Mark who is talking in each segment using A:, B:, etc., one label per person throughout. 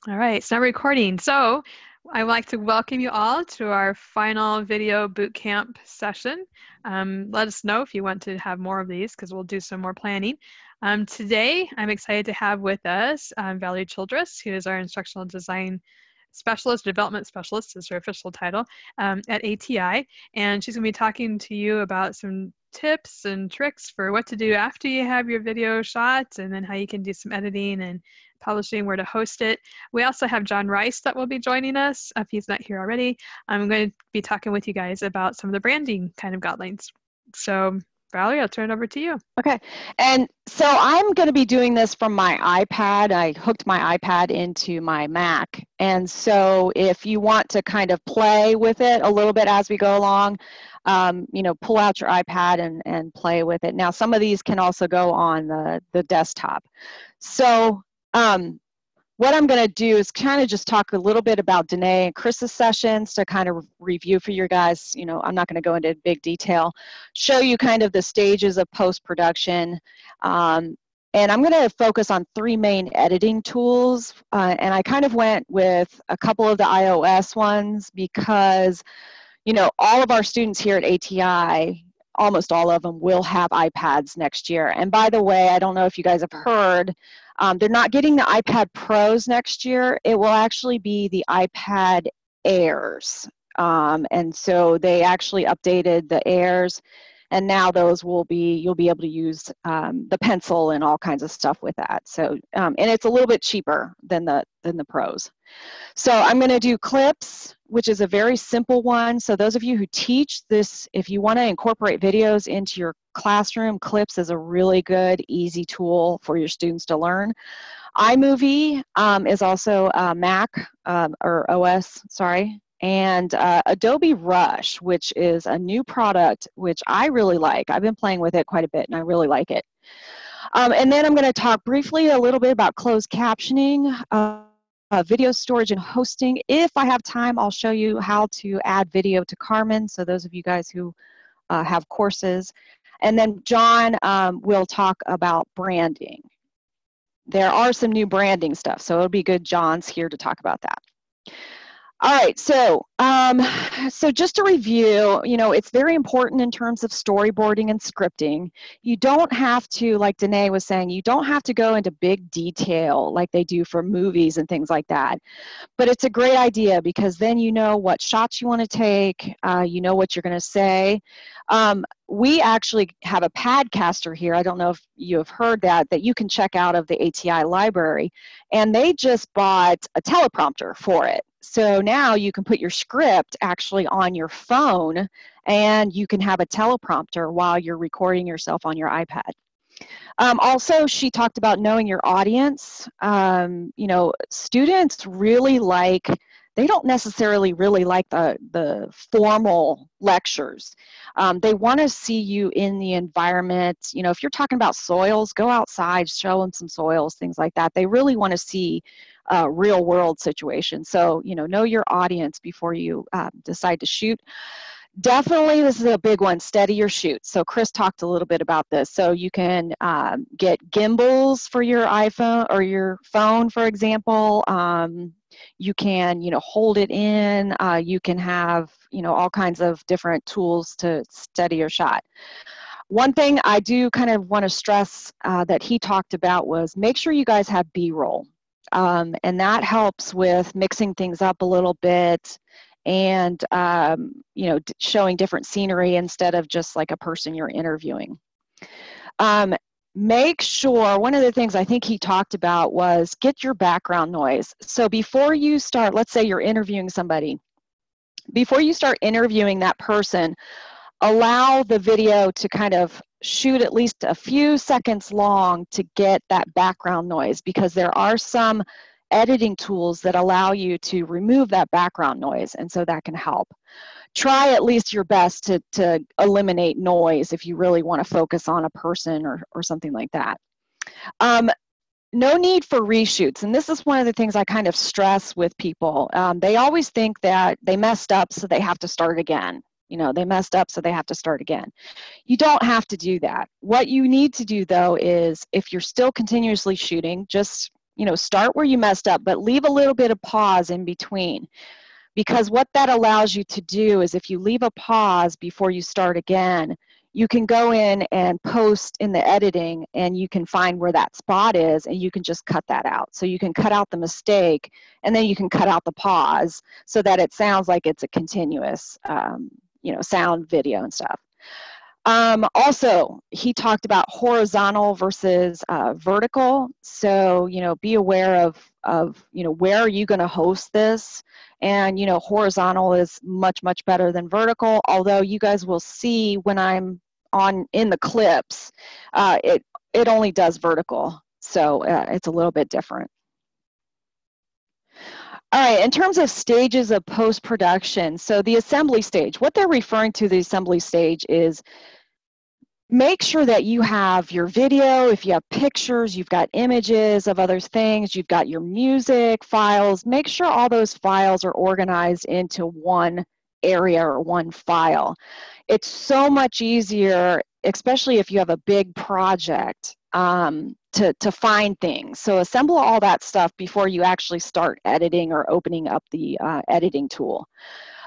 A: All right, it's now recording. So I would like to welcome you all to our final video bootcamp session. Let us know if you want to have more of these because we'll do some more planning. Today, I'm excited to have with us Valerie Childress, who is our instructional design specialist, development specialist is her official title, at ATI. And she's going to be talking to you about some tips and tricks for what to do after you have your video shot, and then how you can do some editing and publishing, where to host it. We also have John Rice that will be joining us if he's not here already. I'm going to be talking with you guys about some of the branding kind of guidelines. So Valerie, I'll turn it over to you.
B: Okay, and so I'm going to be doing this from my iPad. I hooked my iPad into my Mac, and so if you want to kind of play with it a little bit as we go along, pull out your iPad and play with it. Now, some of these can also go on the desktop. So what I'm going to do is kind of just talk a little bit about Danae and Chris's sessions to kind of review for you guys. I'm not going to go into big detail, show you kind of the stages of post-production. And I'm going to focus on 3 main editing tools. And I kind of went with a couple of the iOS ones because, all of our students here at ATI, almost all of them, will have iPads next year. And by the way, I don't know if you guys have heard, they're not getting the iPad Pros next year. It will actually be the iPad Airs. And so they actually updated the Airs, and now those you'll be able to use the pencil and all kinds of stuff with that. So, and it's a little bit cheaper than the Pros. So I'm going to do clips, which is a very simple one. So those of you who teach this, if you want to incorporate videos into your classroom, clips is a really good, easy tool for your students to learn. iMovie is also Mac or OS, sorry. And Adobe Rush, which is a new product, which I really like. I've been playing with it quite a bit, and I really like it. And then I'm going to talk briefly a little bit about closed captioning, video storage and hosting. If I have time, I'll show you how to add video to Carmen, so those of you guys who have courses. And then John will talk about branding. There are some new branding stuff, so it'll be good John's here to talk about that. All right, so just to review, it's very important in terms of storyboarding and scripting. You don't have to, like Danae was saying, you don't have to go into big detail like they do for movies and things like that. But it's a great idea because then you know what shots you want to take, you know what you're going to say. We actually have a Padcaster here. I don't know if you have heard that you can check out of the ATI library. And they just bought a teleprompter for it. So now you can put your script actually on your phone, and you can have a teleprompter while you're recording yourself on your iPad. Also, she talked about knowing your audience. Students really they don't necessarily really like the formal lectures. They want to see you in the environment. If you're talking about soils, go outside, show them some soils, things like that. They really want to see real world situations. So, know your audience before you decide to shoot. Definitely, this is a big one, steady your shoot. So Chris talked a little bit about this. So you can get gimbals for your iPhone or your phone, for example. You can, hold it in. You can have, all kinds of different tools to steady your shot. One thing I do kind of want to stress that he talked about was make sure you guys have B-roll. And that helps with mixing things up a little bit and, showing different scenery instead of just like a person you're interviewing. Make sure, one of the things I think he talked about was get your background noise. So before you start, let's say you're interviewing somebody, before you start interviewing that person, allow the video to kind of shoot at least a few seconds long to get that background noise, because there are some editing tools that allow you to remove that background noise, and so that can help. Try at least your best to eliminate noise if you really want to focus on a person or something like that. No need for reshoots, and this is one of the things I kind of stress with people. They always think that they messed up, so they have to start again. They messed up, so they have to start again. You don't have to do that. What you need to do, though, is if you're still continuously shooting, just you know, start where you messed up, but leave a little bit of pause in between. Because what that allows you to do is if you leave a pause before you start again, you can go in and post in the editing and you can find where that spot is and you can just cut that out. So you can cut out the mistake and then you can cut out the pause so that it sounds like it's a continuous, you know, sound, video and stuff. Also, he talked about horizontal versus vertical. So, you know, be aware of, you know, where are you going to host this? And, you know, horizontal is much, much better than vertical, although you guys will see when I'm in the clips, it only does vertical. So it's a little bit different. All right, in terms of stages of post-production, so the assembly stage, what they're referring to the assembly stage is make sure that you have your video, if you have pictures, you've got images of other things, you've got your music files, make sure all those files are organized into one area or one file. It's so much easier, especially if you have a big project, to find things. So assemble all that stuff before you actually start editing or opening up the editing tool.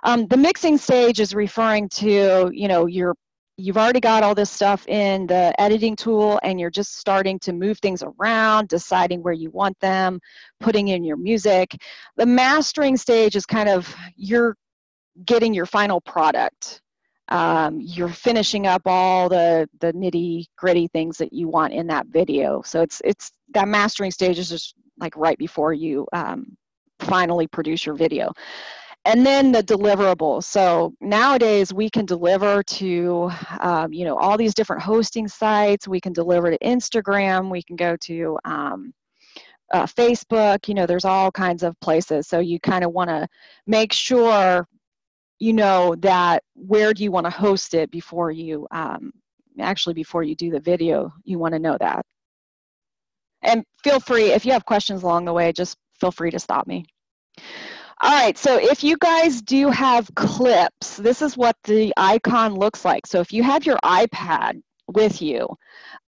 B: The mixing stage is referring to, you know, you've already got all this stuff in the editing tool and you're just starting to move things around, deciding where you want them, putting in your music. The mastering stage is kind of you're getting your final product. You're finishing up all the nitty-gritty things that you want in that video. So it's that mastering stage is just like right before you finally produce your video. And then the deliverables. So nowadays we can deliver to, you know, all these different hosting sites. We can deliver to Instagram. We can go to Facebook. You know, there's all kinds of places. So you kind of want to make sure, you know, that where do you want to host it before you, actually before you do the video, you want to know that. And feel free, if you have questions along the way, just feel free to stop me. All right, so if you guys do have clips, this is what the icon looks like. So if you have your iPad with you,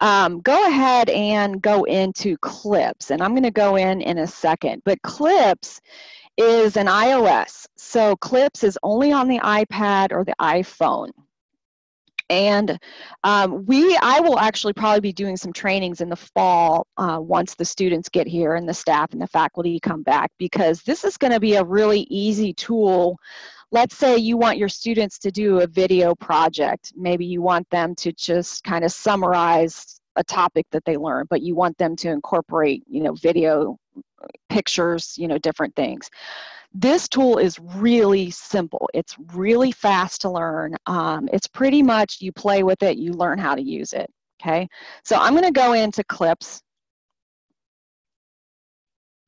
B: go ahead and go into clips. And I'm going to go in a second. But clips is an iOS. So clips is only on the iPad or the iPhone. And I will actually probably be doing some trainings in the fall once the students get here and the staff and the faculty come back, because this is going to be a really easy tool. Let's say you want your students to do a video project. Maybe you want them to just kind of summarize a topic that they learned, but you want them to incorporate, you know, video, pictures, you know, different things. This tool is really simple. It's really fast to learn. It's pretty much you play with it, you learn how to use it, okay? So I'm going to go into clips,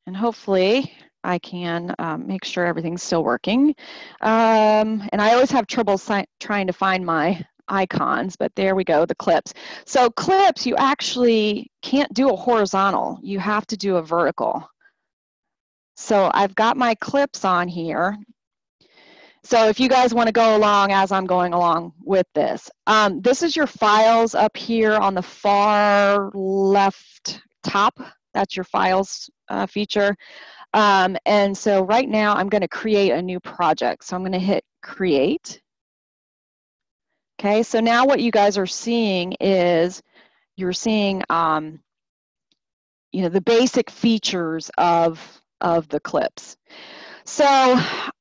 B: and hopefully I can make sure everything's still working. And I always have trouble trying to find my icons, but there we go, the clips. So clips, you actually can't do a horizontal. You have to do a vertical. So I've got my clips on here. So if you guys want to go along as I'm going along with this, this is your files up here on the far left top. That's your files feature. And so right now I'm going to create a new project. So I'm going to hit create. Okay, so now what you guys are seeing is you're seeing you know, the basic features of the clips. So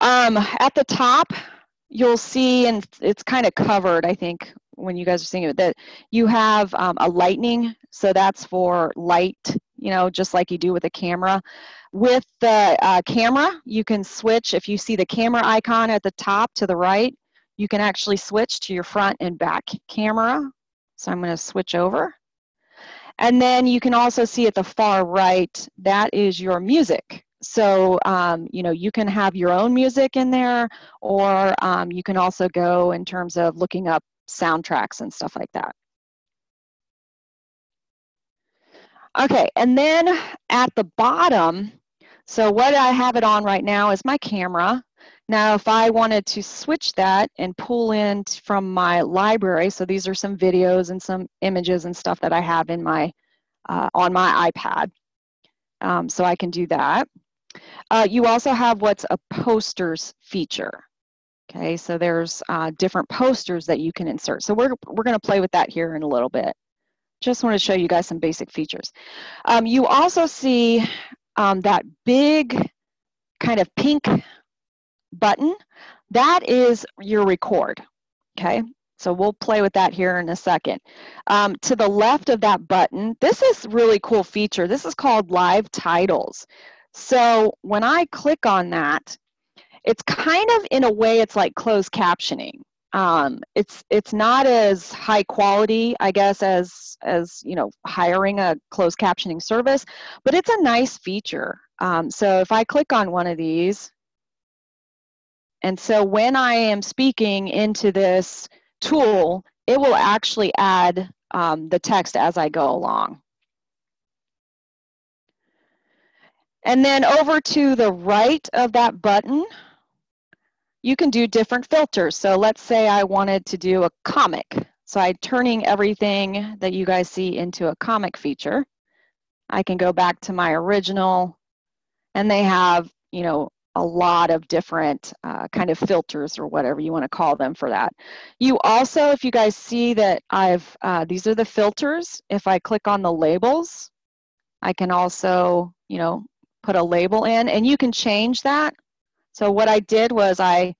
B: at the top, you'll see, and it's kind of covered, I think, when you guys are seeing it, that you have a lightning. So that's for light, you know, just like you do with a camera. With the camera, you can switch. If you see the camera icon at the top to the right, you can actually switch to your front and back camera. So I'm going to switch over. And then you can also see at the far right, that is your music. So, you know, you can have your own music in there, or you can also go in terms of looking up soundtracks and stuff like that. Okay, and then at the bottom, so what I have it on right now is my camera. Now, if I wanted to switch that and pull in from my library, so these are some videos and some images and stuff that I have in my on my iPad. So I can do that. You also have what's a posters feature. Okay, so there's different posters that you can insert. So we're going to play with that here in a little bit. Just want to show you guys some basic features. You also see that big kind of pink button. That is your record. Okay, so we'll play with that here in a second. To the left of that button, this is a really cool feature. This is called live titles. So when I click on that, it's kind of, in a way, it's like closed captioning. It's not as high quality, I guess, as you know, hiring a closed captioning service, but it's a nice feature. So if I click on one of these, and so when I am speaking into this tool, it will actually add the text as I go along. And then over to the right of that button, you can do different filters. So let's say I wanted to do a comic. So I'm turning everything that you guys see into a comic feature. I can go back to my original, and they have, you know, a lot of different kind of filters or whatever you want to call them for that. You also, if you guys see that these are the filters. If I click on the labels, I can also, you know, put a label in, and you can change that. So what I did was I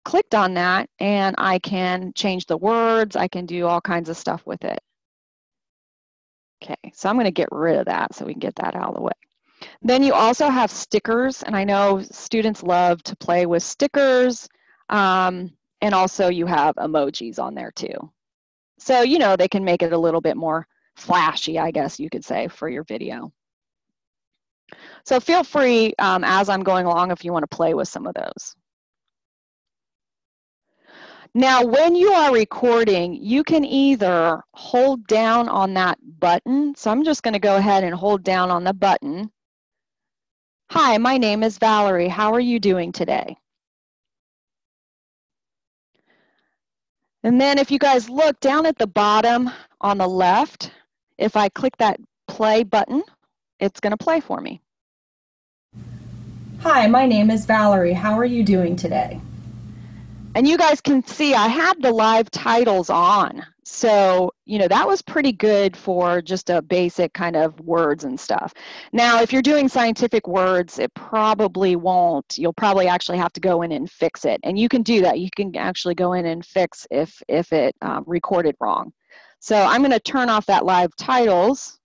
B: clicked on that, and I can change the words. I can do all kinds of stuff with it. Okay, so I'm going to get rid of that so we can get that out of the way. Then you also have stickers, and I know students love to play with stickers, and also you have emojis on there too. So, you know, they can make it a little bit more flashy, I guess you could say, for your video. So feel free as I'm going along if you want to play with some of those. Now, when you are recording, you can either hold down on that button. So I'm just going to go ahead and hold down on the button. Hi, my name is Valerie. How are you doing today? And then if you guys look down at the bottom on the left, if I click that play button, it's going to play for me.
C: Hi, my name is Valerie. How are you doing today?
B: And you guys can see I had the live titles on. So, you know, that was pretty good for just a basic kind of words and stuff. Now, if you're doing scientific words, it probably won't. You'll probably actually have to go in and fix it. And you can do that. You can actually go in and fix if it recorded wrong. So I'm going to turn off that live titles.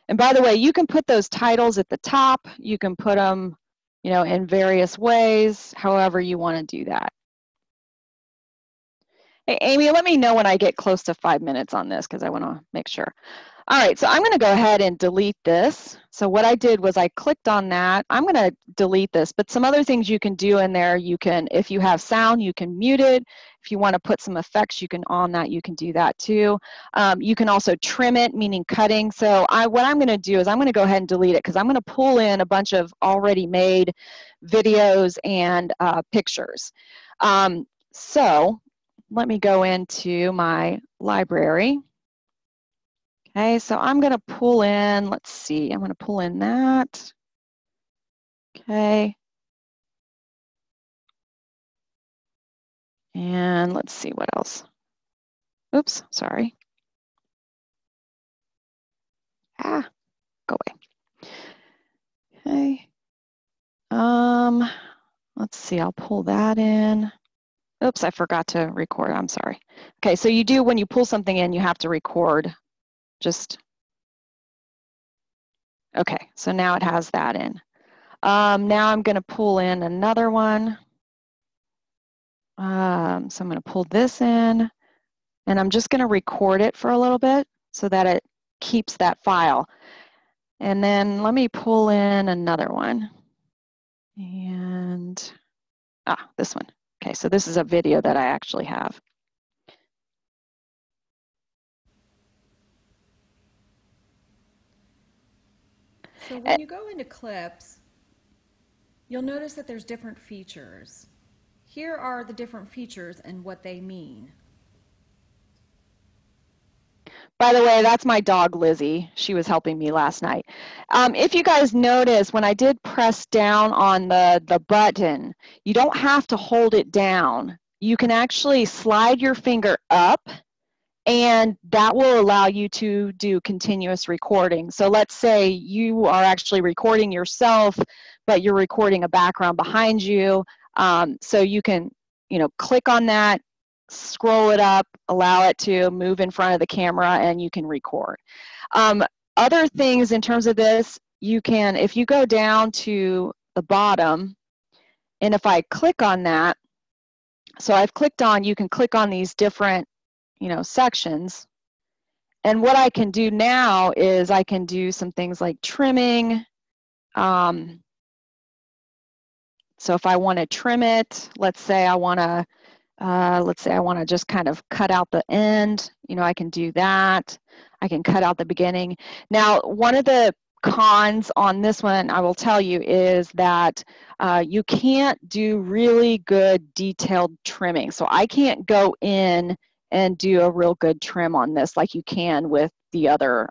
B: And by the way, you can put those titles at the top. You can put them, you know, in various ways, however you want to do that. Hey, Amy, let me know when I get close to 5 minutes on this because I want to make sure. All right, so I'm going to go ahead and delete this. So what I did was I clicked on that. I'm going to delete this, but some other things you can do in there, you can, if you have sound, you can mute it. If you want to put some effects, you can on that, you can do that too. You can also trim it, meaning cutting. So what I'm going to do is I'm going to go ahead and delete it because I'm going to pull in a bunch of already made videos and pictures. So let me go into my library. Okay, so I'm going to pull in, let's see, I'm going to pull in that. Okay. And let's see what else. Oops, sorry. Go away. Okay. Let's see, I'll pull that in. Oops, I forgot to record, I'm sorry. Okay, so you do, when you pull something in, you have to record. Just, okay, so now it has that in. Now I'm going to pull in another one. So I'm going to pull this in, and I'm just going to record it for a little bit so that it keeps that file. And then let me pull in another one. And, this one. Okay, so this is a video that I actually have.
C: So when you go into clips, you'll notice that there's different features. Here are the different features and what they mean.
B: By the way, that's my dog, Lizzie. She was helping me last night. If you guys notice, when I did press down on the button, you don't have to hold it down. You can actually slide your finger up, and that will allow you to do continuous recording. So let's say you are actually recording yourself, but you're recording a background behind you. So you can, click on that, scroll it up, allow it to move in front of the camera, and you can record. Other things in terms of this, you can, if you go down to the bottom, and if I click on that, so I've clicked on, you can click on these different, sections. And what I can do now is I can do some things like trimming. So if I want to trim it, let's say I want to just kind of cut out the end, I can do that. I can cut out the beginning. Now, one of the cons on this one, I will tell you, is that you can't do really good detailed trimming. So I can't go in and do a real good trim on this like you can with the other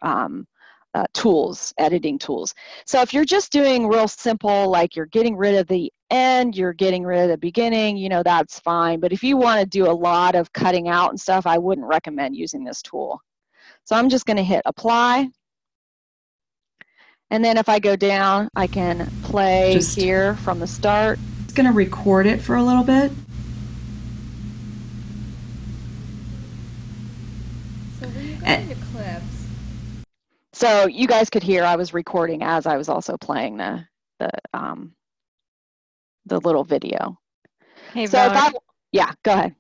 B: tools, editing tools. So if you're just doing real simple, like you're getting rid of the end, you're getting rid of the beginning, that's fine. But if you want to do a lot of cutting out and stuff, I wouldn't recommend using this tool. So I'm just going to hit apply. And then if I go down, I can play here from the start.
C: It's going to record it for a little bit. So when you go into clips.
B: So you guys could hear I was recording as I was also playing the little video.
A: Hey,
B: so yeah, go ahead.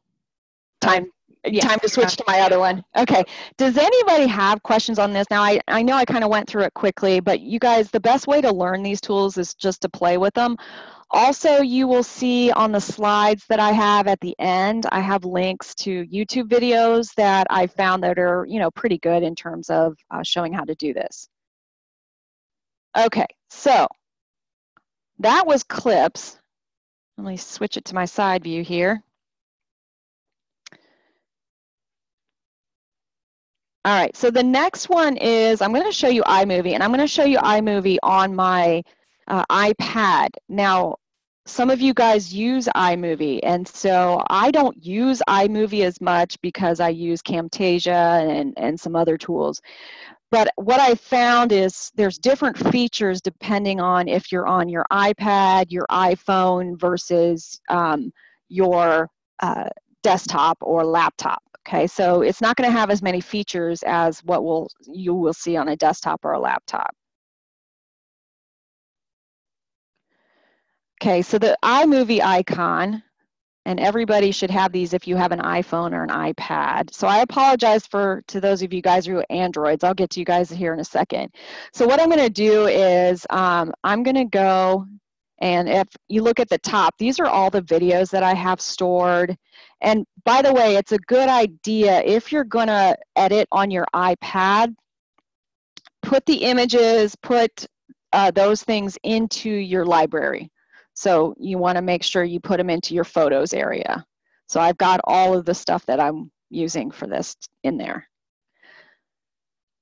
B: Time to switch to my other one. Okay. Does anybody have questions on this? Now, I know I kind of went through it quickly, but you guys, the best way to learn these tools is just to play with them. Also, you will see on the slides that I have at the end, I have links to YouTube videos that I found that are, pretty good in terms of showing how to do this. Okay, so that was clips. Let me switch it to my side view here. All right, so the next one is I'm going to show you iMovie, and I'm going to show you iMovie on my iPad. Now, some of you guys use iMovie, and so I don't use iMovie as much because I use Camtasia and some other tools. But what I found is there's different features depending on if you're on your iPad, your iPhone versus your desktop or laptop. Okay, so it's not going to have as many features as what you will see on a desktop or a laptop. Okay, so the iMovie icon, and everybody should have these if you have an iPhone or an iPad. So I apologize to those of you guys who are Androids. I'll get to you guys here in a second. So what I'm going to do is I'm going to go, and if you look at the top, these are all the videos that I have stored. And by the way, it's a good idea if you're going to edit on your iPad, put the images, put those things into your library. So you want to make sure you put them into your photos area. So I've got all of the stuff that I'm using for this in there.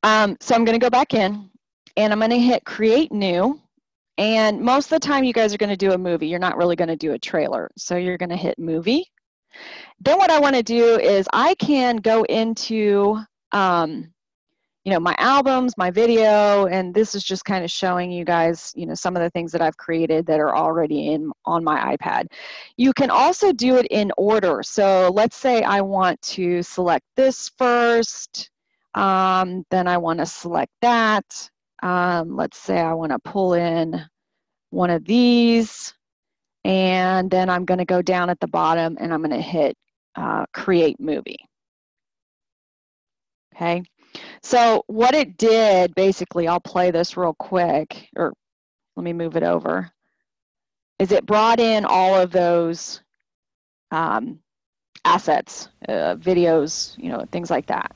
B: So I'm going to go back in, and I'm going to hit create new. And most of the time you guys are going to do a movie. You're not really going to do a trailer. So you're going to hit movie. Then what I want to do is I can go into my albums, my video, and this is just kind of showing you guys, some of the things that I've created that are already on my iPad. You can also do it in order. So let's say I want to select this first, then I want to select that. Let's say I want to pull in one of these, and then I'm going to go down at the bottom and I'm going to hit create movie. Okay. So what it did, basically, I'll play this real quick, or let me move it over, is it brought in all of those assets, videos, things like that.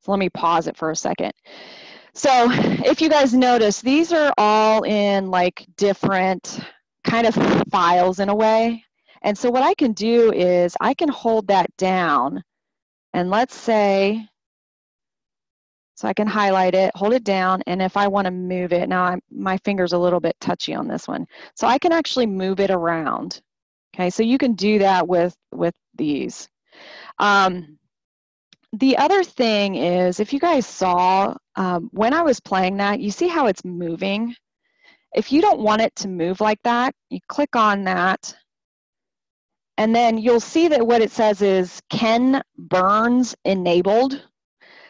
B: So let me pause it for a second. So if you guys notice, these are all in like different kind of files in a way. And so what I can do is I can hold that down, and let's say So I can highlight it, hold it down, and if I want to move it, now my finger's a little bit touchy on this one, so I can actually move it around. Okay, so you can do that with these. The other thing is, if you guys saw, when I was playing that, you see how it's moving? If you don't want it to move like that, you click on that, and then you'll see that what it says is Ken Burns enabled.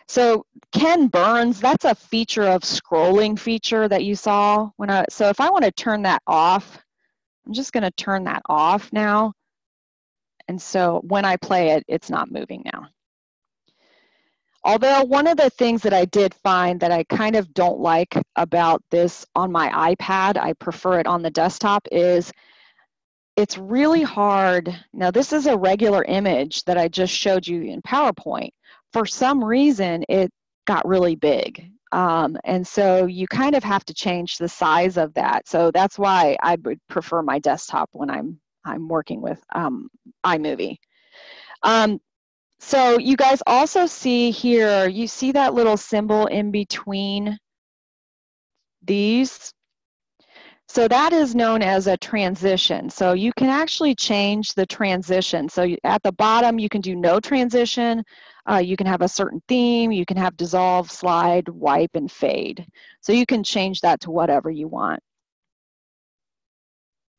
B: So Ken Burns, that's a feature of scrolling feature that you saw. So if I want to turn that off, I'm just going to turn that off now. And so when I play it, it's not moving now. Although one of the things that I did find that I kind of don't like about this on my iPad, I prefer it on the desktop, is it's really hard. Now this is a regular image that I just showed you in PowerPoint. For some reason, it got really big. And so you kind of have to change the size of that. So that's why I would prefer my desktop when I'm working with iMovie. So you guys also see here, you see that little symbol in between these? So that is known as a transition. So you can actually change the transition. So at the bottom, you can do no transition. You can have a certain theme. You can have dissolve, slide, wipe, and fade. So you can change that to whatever you want.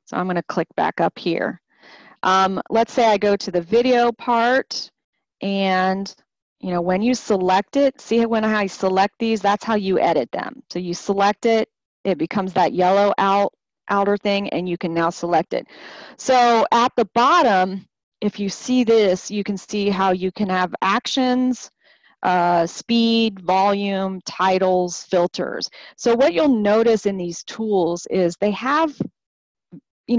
B: So I'm going to click back up here. Let's say I go to the video part, and when you select it, see when I select these, that's how you edit them. So you select it, it becomes that yellow outer thing, and you can now select it. So at the bottom, if you see this, you can see how you can have actions, speed, volume, titles, filters. So what you'll notice in these tools is they have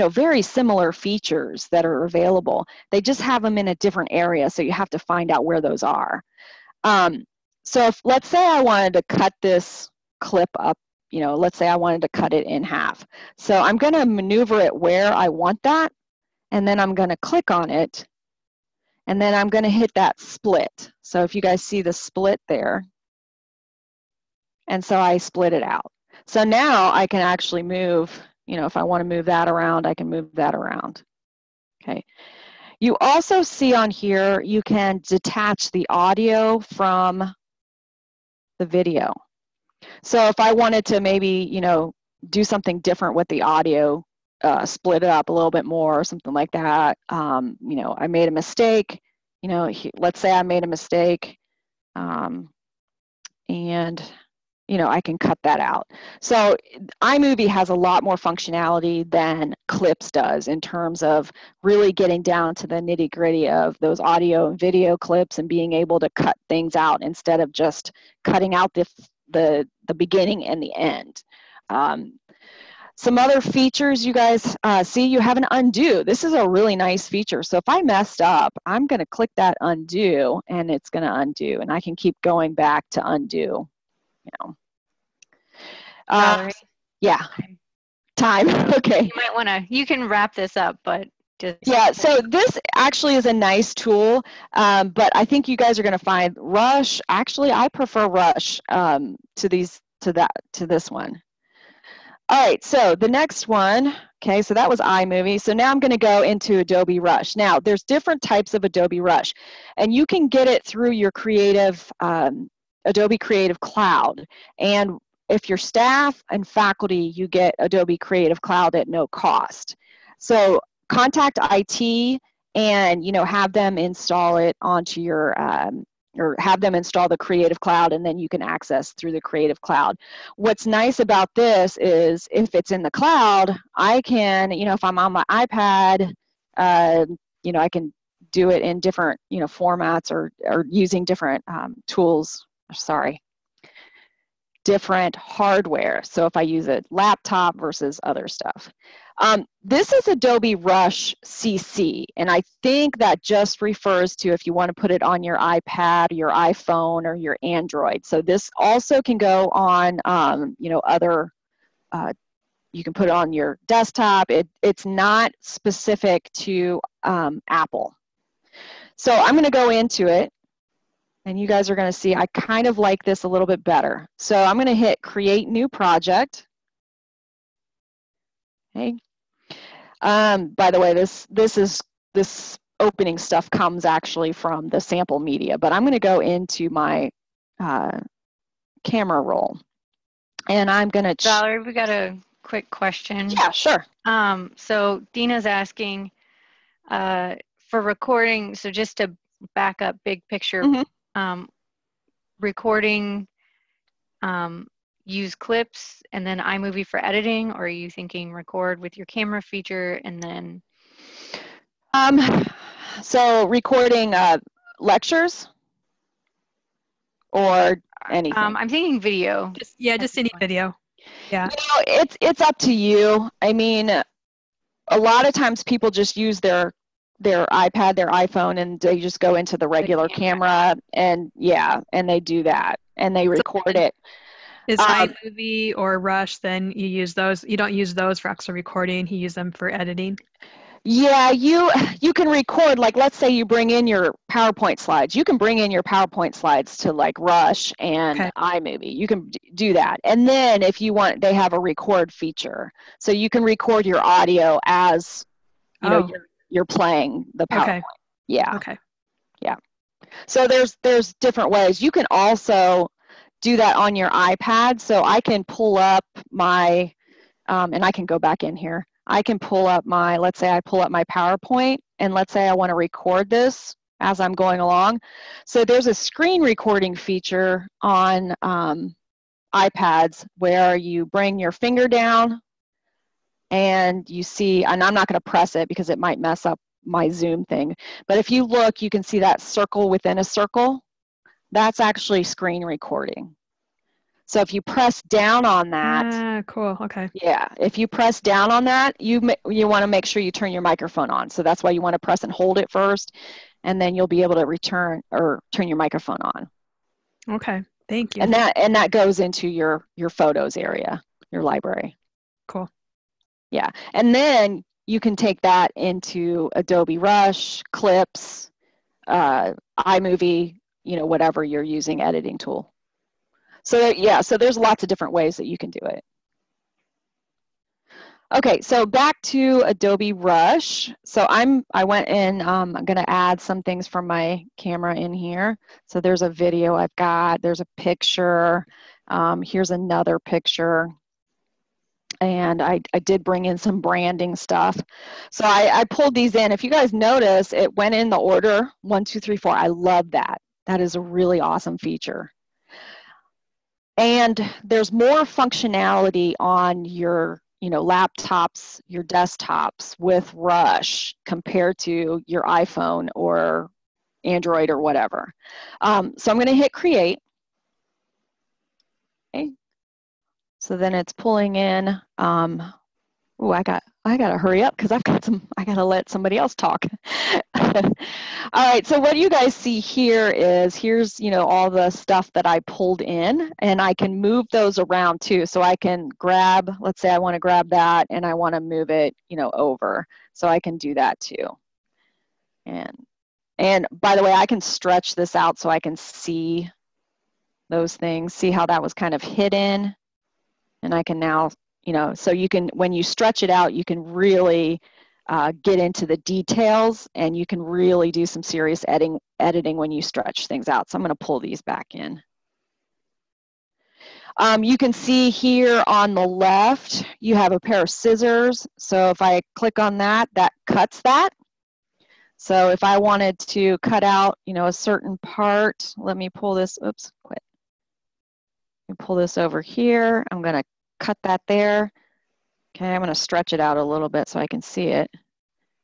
B: very similar features that are available. They just have them in a different area, so you have to find out where those are. So if, let's say I wanted to cut this clip up, let's say I wanted to cut it in half. So I'm going to maneuver it where I want that, and then I'm going to click on it, and then I'm going to hit that split. So if you guys see the split there, and so I split it out. So now I can actually move, if I want to move that around, I can move that around. Okay. You also see on here, you can detach the audio from the video. So if I wanted to maybe, do something different with the audio, split it up a little bit more or something like that. I made a mistake, let's say I made a mistake, and I can cut that out. So iMovie has a lot more functionality than Clips does in terms of really getting down to the nitty-gritty of those audio and video clips and being able to cut things out instead of just cutting out the beginning and the end. Some other features you guys see, you have an undo. This is a really nice feature. So if I messed up, I'm going to click that undo, and it's going to undo, and I can keep going back to undo.
D: Valerie?
B: Yeah. Time. Okay.
D: You might want to, you can wrap this up, but just.
B: Yeah, so this actually is a nice tool, but I think you guys are going to find Rush. Actually, I prefer Rush to this one. All right, so the next one, okay, so that was iMovie. So now I'm going to go into Adobe Rush. Now, there's different types of Adobe Rush, and you can get it through your Adobe Creative Cloud. And if you're staff and faculty, you get Adobe Creative Cloud at no cost. So contact IT and have them install it onto your or have them install the Creative Cloud, and then you can access through the Creative Cloud. What's nice about this is if it's in the cloud, I can, if I'm on my iPad, I can do it in different formats or using different tools. Sorry. Different hardware. So if I use a laptop versus other stuff. This is Adobe Rush CC, and I think that just refers to if you want to put it on your iPad, your iPhone, or your Android. So this also can go on, other, you can put it on your desktop. It's not specific to Apple. So I'm going to go into it. And you guys are going to see I kind of like this a little bit better. So I'm going to hit Create New Project. Okay. By the way, this opening stuff comes actually from the sample media, but I'm going to go into my camera roll, and I'm going to.
D: Valerie, we got a quick question.
B: Yeah, sure.
D: So Dina's asking for recording. So just to back up, big picture, recording. Use clips and then iMovie for editing, or are you thinking record with your camera feature and then?
B: So recording lectures or anything.
D: I'm thinking video.
A: Just any video. Yeah.
B: You know, it's up to you. I mean, a lot of times people just use their iPad, their iPhone, and they just go into the regular camera and and they do that and they record it.
A: Is iMovie or Rush, then you use those? You don't use those for actual recording, you use them for editing?
B: Yeah, you can record, like let's say you bring in your PowerPoint slides. You can bring in your PowerPoint slides to like Rush and iMovie. You can do that. And then if you want, they have a record feature. So you can record your audio as you know you're playing the PowerPoint. Yeah.
A: Okay.
B: Yeah. So there's different ways. You can also do that on your iPad. So I can pull up my, and I can go back in here. I can pull up my, let's say I pull up my PowerPoint, and let's say I want to record this as I'm going along. So there's a screen recording feature on iPads where you bring your finger down and you see, and I'm not going to press it because it might mess up my Zoom thing, but if you look, you can see that circle within a circle. That's actually screen recording. So if you press down on that,
A: cool. Okay.
B: Yeah, if you press down on that, you want to make sure you turn your microphone on. So that's why you want to press and hold it first, and then you'll be able to turn your microphone on.
A: Okay. Thank you.
B: And that goes into your photos area, your library.
A: Cool.
B: Yeah, and then you can take that into Adobe Rush, Clips, iMovie, whatever you're using editing tool. So so there's lots of different ways that you can do it. Okay, so back to Adobe Rush. So I went in, I'm gonna add some things from my camera in here. So there's a video I've got, there's a picture, here's another picture. And I did bring in some branding stuff. So I pulled these in. If you guys notice, it went in the order 1, 2, 3, 4. I love that. That is a really awesome feature. And there's more functionality on your laptops, your desktops with Rush compared to your iPhone or Android or whatever. So I'm going to hit Create. Okay. So then it's pulling in. Oh, I got to hurry up because I got to let somebody else talk. All right, so what you guys see here is, here's, all the stuff that I pulled in, and I can move those around too. So I can grab, let's say I want to grab that and I want to move it, over. So I can do that too. And by the way, I can stretch this out so I can see those things, see how that was kind of hidden. And I can now, so you can, when you stretch it out, you can really get into the details, and you can really do some serious editing when you stretch things out. So I'm going to pull these back in. You can see here on the left, you have a pair of scissors. So if I click on that, that cuts that. So if I wanted to cut out, a certain part, let me pull this, oops, quit. Pull this over here. I'm going to cut that there. Okay, I'm going to stretch it out a little bit so I can see it.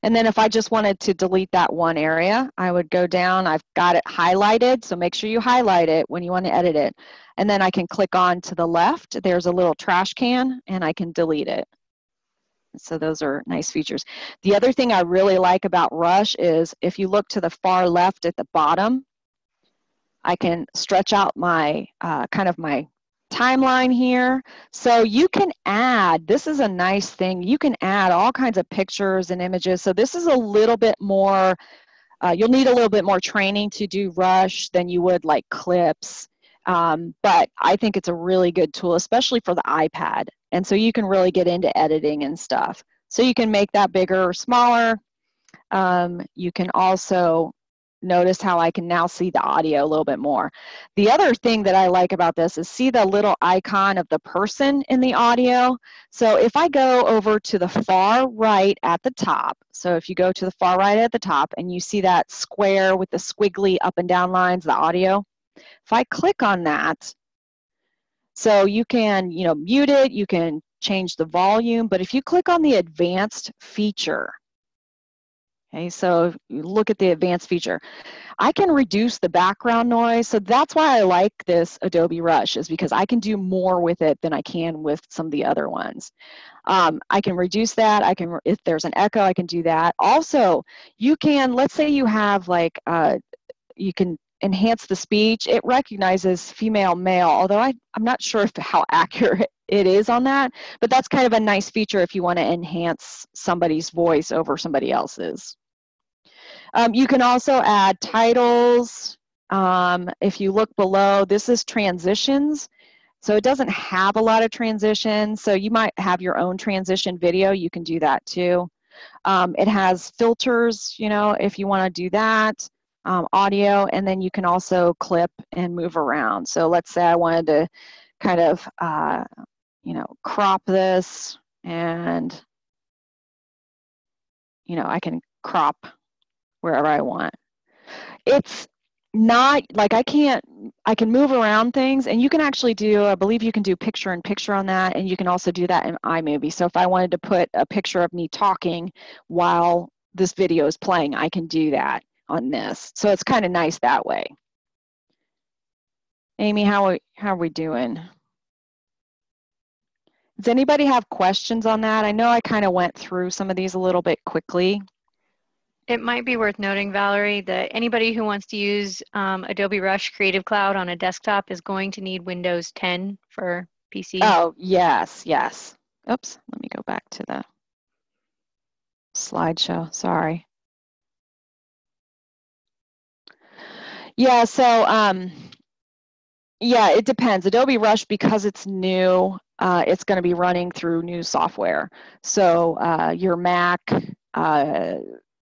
B: And then if I just wanted to delete that one area, I would go down. I've got it highlighted, so make sure you highlight it when you want to edit it. And then I can click on to the left. There's a little trash can, and I can delete it. So those are nice features. The other thing I really like about Rush is if you look to the far left at the bottom, I can stretch out my kind of my timeline here. So you can add, this is a nice thing, you can add all kinds of pictures and images. So this is a little bit more You'll need a little bit more training to do Rush than you would like Clips, but I think it's a really good tool, especially for the iPad. And so you can really get into editing and stuff. So you can make that bigger or smaller. You can also notice how I can now see the audio a little bit more. The other thing that I like about this is see the little icon of the person in the audio. So if I go over to the far right at the top, so if you go to the far right at the top and you see that square with the squiggly up and down lines, the audio, if I click on that, so you can, mute it, you can change the volume, but if you click on the advanced feature, okay, so you look at the advanced feature, I can reduce the background noise. So that's why I like this Adobe Rush, is because I can do more with it than I can with some of the other ones. I can reduce that. If there's an echo, I can do that. Also, you can, let's say you have like, you can enhance the speech. It recognizes female, male, although I'm not sure how accurate it is on that, but that's kind of a nice feature if you want to enhance somebody's voice over somebody else's. You can also add titles. If you look below, this is transitions. So it doesn't have a lot of transitions. So you might have your own transition video. You can do that too. It has filters, if you want to do that. Audio, and then you can also clip and move around. So let's say I wanted to kind of, crop this, and, I can crop wherever I want. It's not like I can move around things, and you can actually do, I believe you can do picture in picture on that, and you can also do that in iMovie. So if I wanted to put a picture of me talking while this video is playing, I can do that on this. So it's kind of nice that way. Amy, how are we doing? Does anybody have questions on that? I know I kind of went through some of these a little bit quickly.
D: It might be worth noting, Valerie, that anybody who wants to use Adobe Rush Creative Cloud on a desktop is going to need Windows 10 for PC.
B: Oh, yes, yes. Oops, let me go back to the slideshow, sorry. Yeah, so yeah, it depends. Adobe Rush, because it's new, it's going to be running through new software. So your Mac,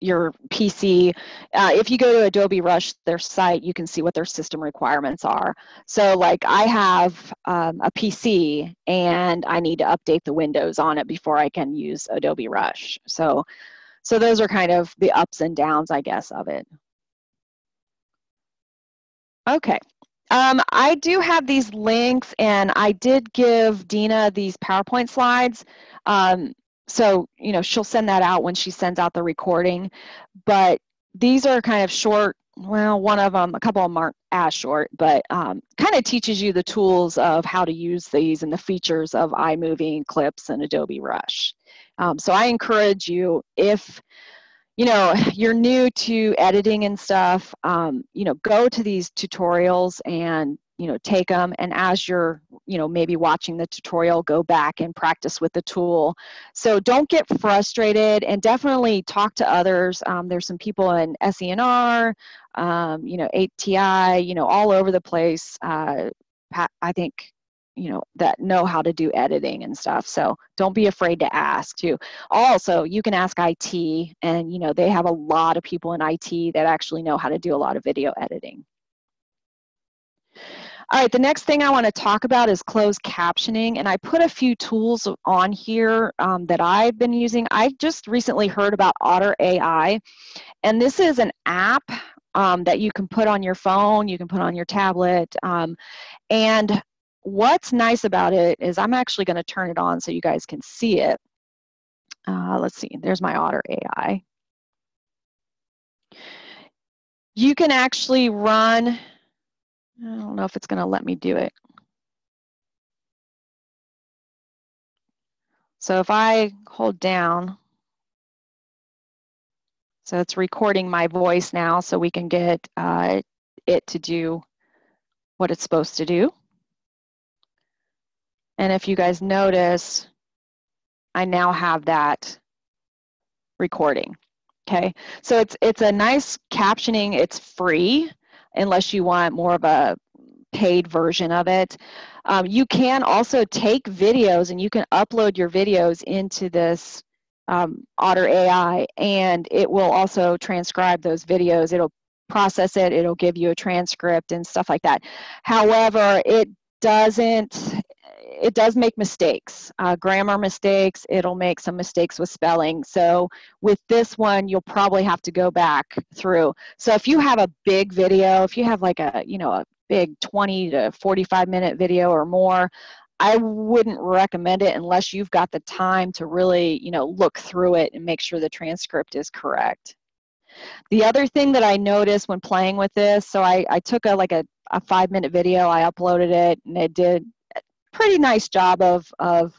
B: your PC, if you go to Adobe Rush, their site, you can see what their system requirements are. So like I have a PC and I need to update the Windows on it before I can use Adobe Rush. So those are kind of the ups and downs, I guess, of it. Okay. I do have these links, and I did give Dina these PowerPoint slides. So, she'll send that out when she sends out the recording. But these are kind of short. Well, one of them, a couple of them aren't as short, but kind of teaches you the tools of how to use these and the features of iMovie and Clips and Adobe Rush. So I encourage you, if you're new to editing and stuff, go to these tutorials and, take them. And as you're, maybe watching the tutorial, go back and practice with the tool. So don't get frustrated, and definitely talk to others. There's some people in SENR, ATI, all over the place. I think, that know how to do editing and stuff. So don't be afraid to ask too. Also, you can ask IT, and they have a lot of people in IT that actually know how to do a lot of video editing. All right, the next thing I want to talk about is closed captioning, and I put a few tools on here that I've been using. I just recently heard about Otter AI, and this is an app that you can put on your phone, you can put on your tablet, and what's nice about it is I'm actually going to turn it on so you guys can see it. Let's see, there's my Otter AI. You can actually run, I don't know if it's going to let me do it. So if I hold down, so it's recording my voice now so we can get it to do what it's supposed to do. And if you guys notice, I now have that recording. Okay, so it's a nice captioning. It's free unless you want more of a paid version of it. You can also take videos and you can upload your videos into this Otter AI, and it will also transcribe those videos. It'll process it, it'll give you a transcript and stuff like that. However, it does make mistakes, grammar mistakes. It'll make some mistakes with spelling. So with this one, you'll probably have to go back through. So if you have a big video, if you have like a big 20 to 45-minute video or more, I wouldn't recommend it unless you've got the time to really, look through it and make sure the transcript is correct. The other thing that I noticed when playing with this, so I took a 5-minute video, I uploaded it, and it did a pretty nice job of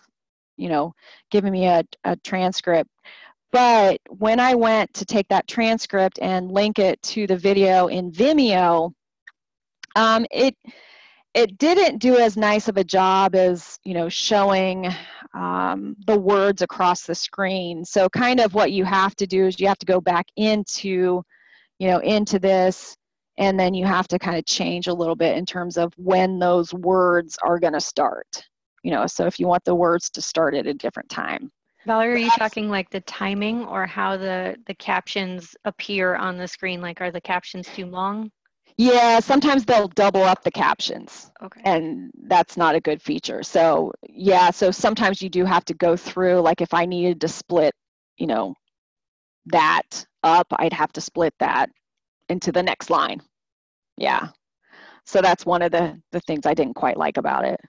B: giving me a transcript. But when I went to take that transcript and link it to the video in Vimeo, it didn't do as nice of a job as showing the words across the screen. So kind of what you have to do is you have to go back into this, and then you have to kind of change a little bit in terms of when those words are going to start. So if you want the words to start at a different time.
D: Valerie, are you talking like the timing or how the captions appear on the screen? Like, are the captions too long?
B: Yeah, sometimes they'll double up the captions.
D: Okay.
B: And that's not a good feature. So yeah, so sometimes you do have to go through, like if I needed to split, that up, I'd have to split that into the next line. Yeah. So that's one of the things I didn't quite like about it.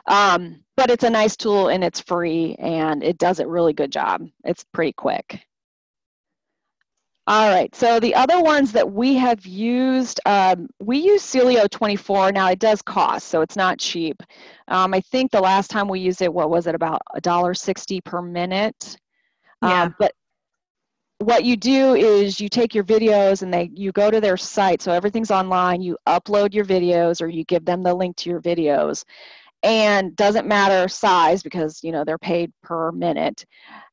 B: But it's a nice tool and it's free and it does a really good job. It's pretty quick. All right, so the other ones that we have used, we use Celio 24. Now it does cost, so it's not cheap. I think the last time we used it, what was it, about $1.60 per minute?
A: Yeah.
B: But what you do is you take your videos and you go to their site, so everything's online, you upload your videos or you give them the link to your videos, and doesn't matter size because they're paid per minute.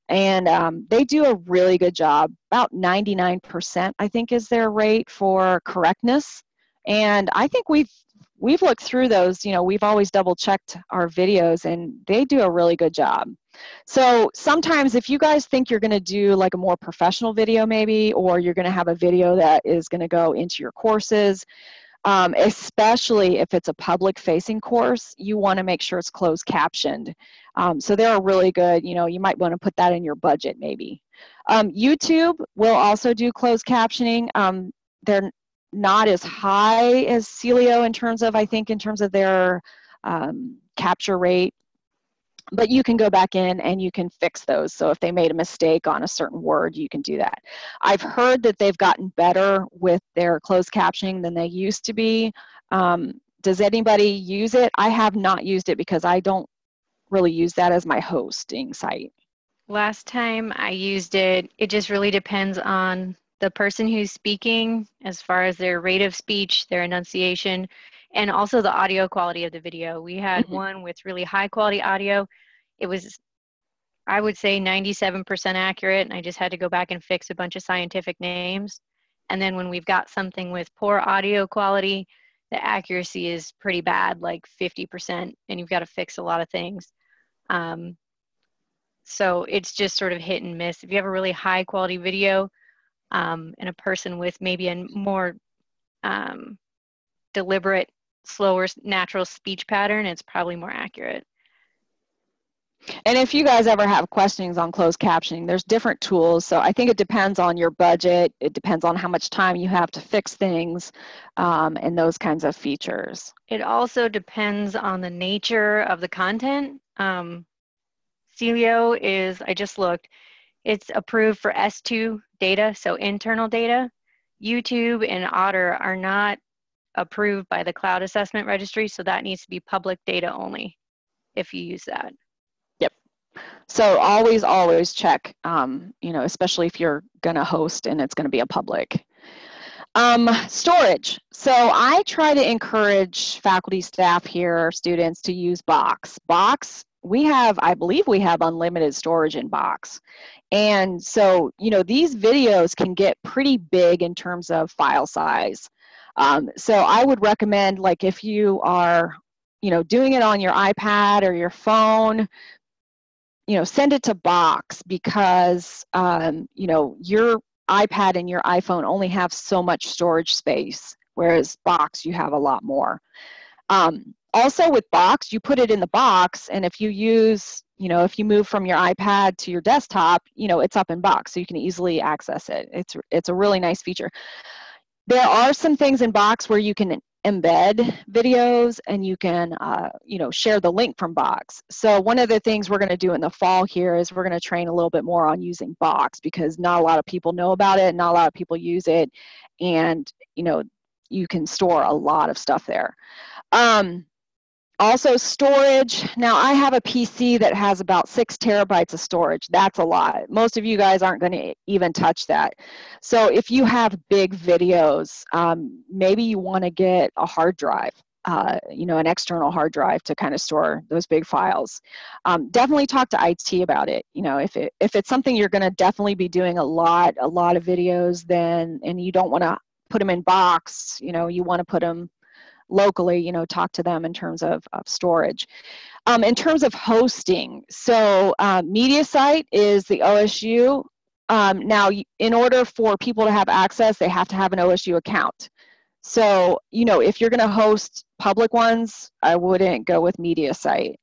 B: And they do a really good job. About 99%, I think, is their rate for correctness. And I think we've looked through those. We've always double-checked our videos, and they do a really good job. So sometimes if you guys think you're going to do like a more professional video maybe, or you're going to have a video that is going to go into your courses, especially if it's a public-facing course, you want to make sure it's closed captioned. So they're really good. You might want to put that in your budget maybe. YouTube will also do closed captioning. They're not as high as Celio in terms of their capture rate. But you can go back in and you can fix those. So if they made a mistake on a certain word, you can do that. I've heard that they've gotten better with their closed captioning than they used to be. Does anybody use it? I have not used it because I don't really use that as my hosting site.
D: Last time I used it, it just really depends on the person who's speaking as far as their rate of speech, their enunciation, and also the audio quality of the video. We had one with really high quality audio. It was, I would say, 97% accurate, and I just had to go back and fix a bunch of scientific names. And then when we've got something with poor audio quality, the accuracy is pretty bad, like 50%, and you've got to fix a lot of things. So it's just sort of hit and miss. If you have a really high quality video and a person with maybe a more deliberate, slower, natural speech pattern, it's probably more accurate.
B: And if you guys ever have questions on closed captioning, there's different tools. So I think it depends on your budget. It depends on how much time you have to fix things and those kinds of features.
D: It also depends on the nature of the content. Celio is, I just looked, it's approved for S2 data, so internal data. YouTube and Otter are not approved by the Cloud Assessment Registry, so that needs to be public data only if you use that.
B: Yep. So always check, especially if you're going to host and it's going to be a public. Storage. So I try to encourage faculty, staff here, students to use Box. Box I believe we have unlimited storage in Box. And so, these videos can get pretty big in terms of file size. So I would recommend, like, if you are, doing it on your iPad or your phone, send it to Box, because, your iPad and your iPhone only have so much storage space, whereas Box, you have a lot more. Also with Box, you put it in the box, and if you use, if you move from your iPad to your desktop, it's up in Box, so you can easily access it. It's a really nice feature. There are some things in Box where you can embed videos, and you can, share the link from Box. So one of the things we're going to do in the fall here is we're going to train a little bit more on using Box, because not a lot of people know about it, not a lot of people use it, and, you can store a lot of stuff there. Also storage. Now I have a PC that has about 6 terabytes of storage. That's a lot. Most of you guys aren't going to even touch that. So if you have big videos, maybe you want to get a hard drive, an external hard drive to kind of store those big files. Definitely talk to IT about it. If it's something you're going to definitely be doing a lot of videos, then, and you don't want to put them in Box, you want to put them locally, talk to them in terms of storage. In terms of hosting, so MediaSite is the OSU. Now, in order for people to have access, they have to have an OSU account. So, if you're going to host public ones, I wouldn't go with MediaSite.